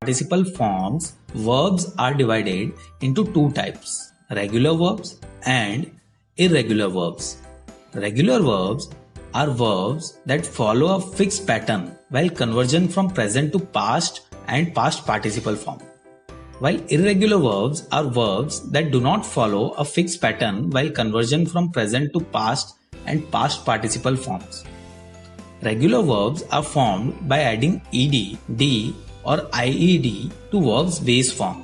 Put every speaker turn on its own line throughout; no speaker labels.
participle forms, verbs are divided into two types, regular verbs and irregular verbs. Regular verbs are verbs that follow a fixed pattern while conversion from present to past and past participle form. While irregular verbs are verbs that do not follow a fixed pattern while conversion from present to past and past participle forms. Regular verbs are formed by adding ed, d or ied to verb's base form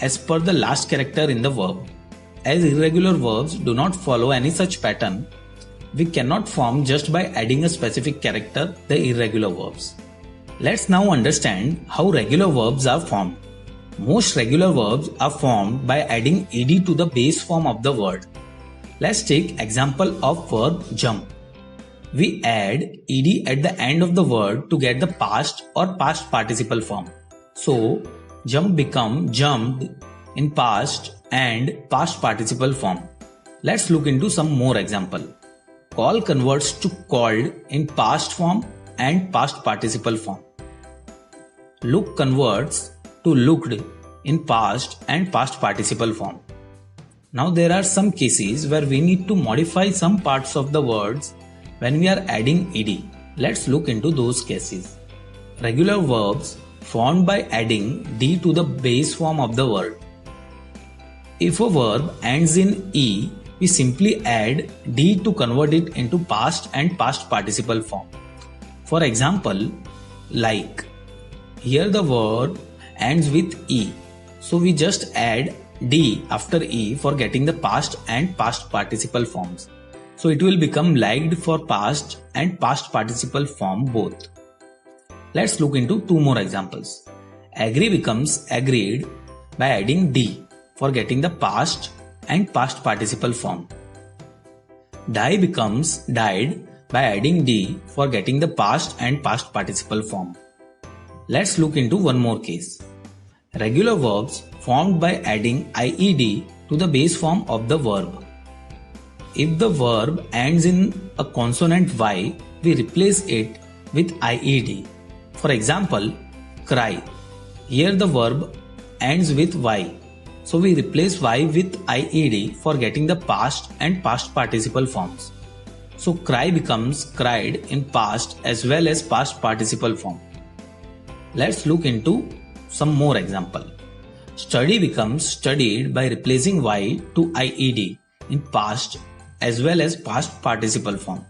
as per the last character in the verb. As irregular verbs do not follow any such pattern, we cannot form just by adding a specific character the irregular verbs. Let's now understand how regular verbs are formed. Most regular verbs are formed by adding ed to the base form of the word. Let's take example of verb jump. We add ed at the end of the word to get the past or past participle form. So, jump become jumped in past and past participle form. Let's look into some more example. Call converts to called in past form and past participle form. Look converts to looked in past and past participle form. Now there are some cases where we need to modify some parts of the words when we are adding ed. Let's look into those cases. Regular verbs formed by adding d to the base form of the word. If a verb ends in e, we simply add d to convert it into past and past participle form. For example, like. Here the word ends with e, so we just add d after e for getting the past and past participle forms. So it will become liked for past and past participle form both. Let's look into two more examples. Agree becomes agreed by adding d for getting the past and past participle form. Die becomes died by adding d for getting the past and past participle form. Let's look into one more case. Regular verbs formed by adding ied to the base form of the verb. If the verb ends in a consonant y, we replace it with ied. For example, cry. Here the verb ends with y, so we replace y with ied for getting the past and past participle forms. So cry becomes cried in past as well as past participle form. Let's look into some more example. Study becomes studied by replacing y to ied in past as well as past participle form.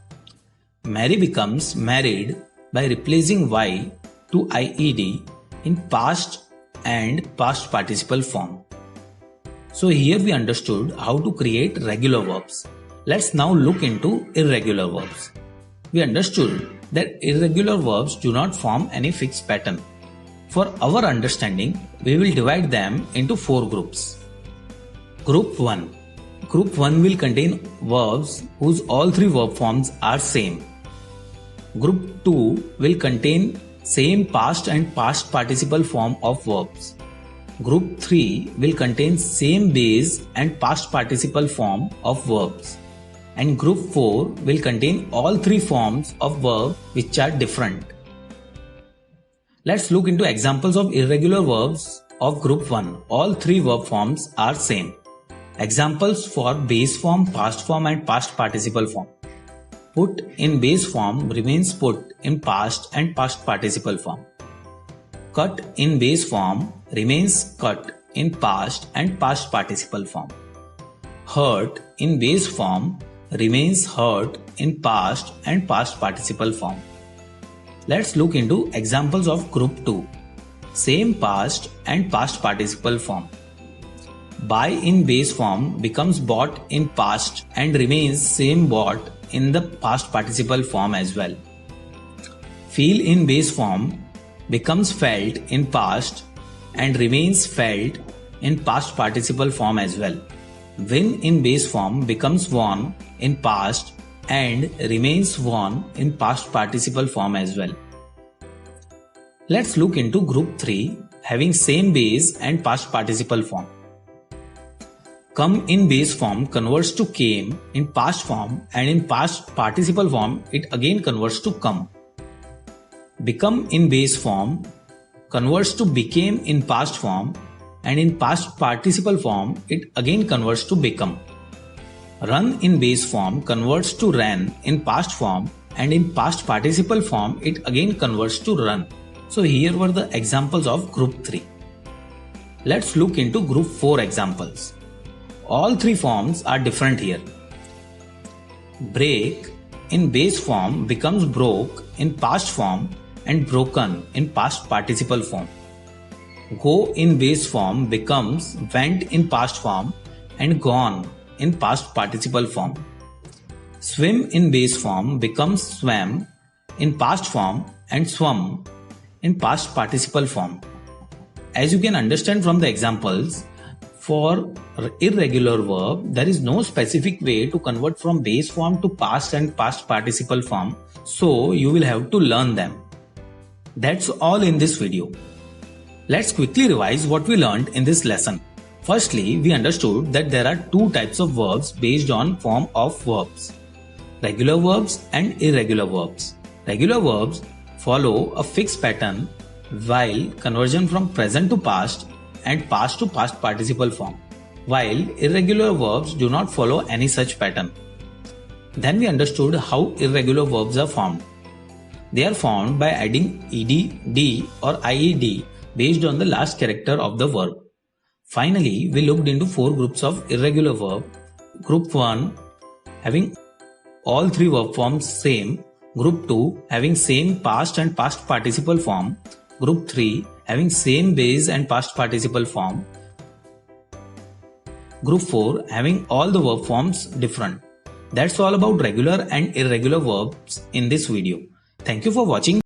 Marry becomes married by replacing y to ied in past and past participle form. So here we understood how to create regular verbs. Let's now look into irregular verbs. We understood that irregular verbs do not form any fixed pattern. For our understanding, we will divide them into four groups. Group 1. Group 1 will contain verbs whose all three verb forms are same. Group 2 will contain same past and past participle form of verbs. Group 3 will contain same base and past participle form of verbs. And group 4 will contain all three forms of verb which are different. Let's look into examples of irregular verbs of group 1. All three verb forms are same. Examples for base form, past form and past participle form. Put in base form remains put in past and past participle form. Cut in base form remains cut in past and past participle form. Hurt in base form remains hurt in past and past participle form. Let's look into examples of group 2. Same past and past participle form. Buy in base form becomes bought in past and remains same bought in the past participle form as well. Feel in base form becomes felt in past and remains felt in past participle form as well. Win in base form becomes won in past and remains won in past participle form as well. Let's look into group 3 having same base and past participle form. Come in base form converts to came in past form and in past participle form it again converts to come. Become in base form converts to became in past form, and in past participle form it again converts to become. Run in base form converts to ran in past form, and in past participle form it again converts to run. So here were the examples of group 3. Let's look into group 4 examples. All three forms are different here. Break in base form becomes broke in past form and broken in past participle form. Go in base form becomes went in past form and gone in past participle form. Swim in base form becomes swam in past form and swum in past participle form. As you can understand from the examples, for irregular verb, there is no specific way to convert from base form to past and past participle form, so you will have to learn them. That's all in this video. Let's quickly revise what we learned in this lesson. Firstly, we understood that there are two types of verbs based on form of verbs: regular verbs and irregular verbs. Regular verbs follow a fixed pattern, while conversion from present to past and past to past participle form, while irregular verbs do not follow any such pattern. Then we understood how irregular verbs are formed. They are formed by adding ed, d or ied based on the last character of the verb. Finally, we looked into 4 groups of irregular verb. Group 1 having all 3 verb forms same. Group 2 having same past and past participle form. Group 3 having same base and past participle form. Group 4 having all the verb forms different. That's all about regular and irregular verbs in this video. Thank you for watching.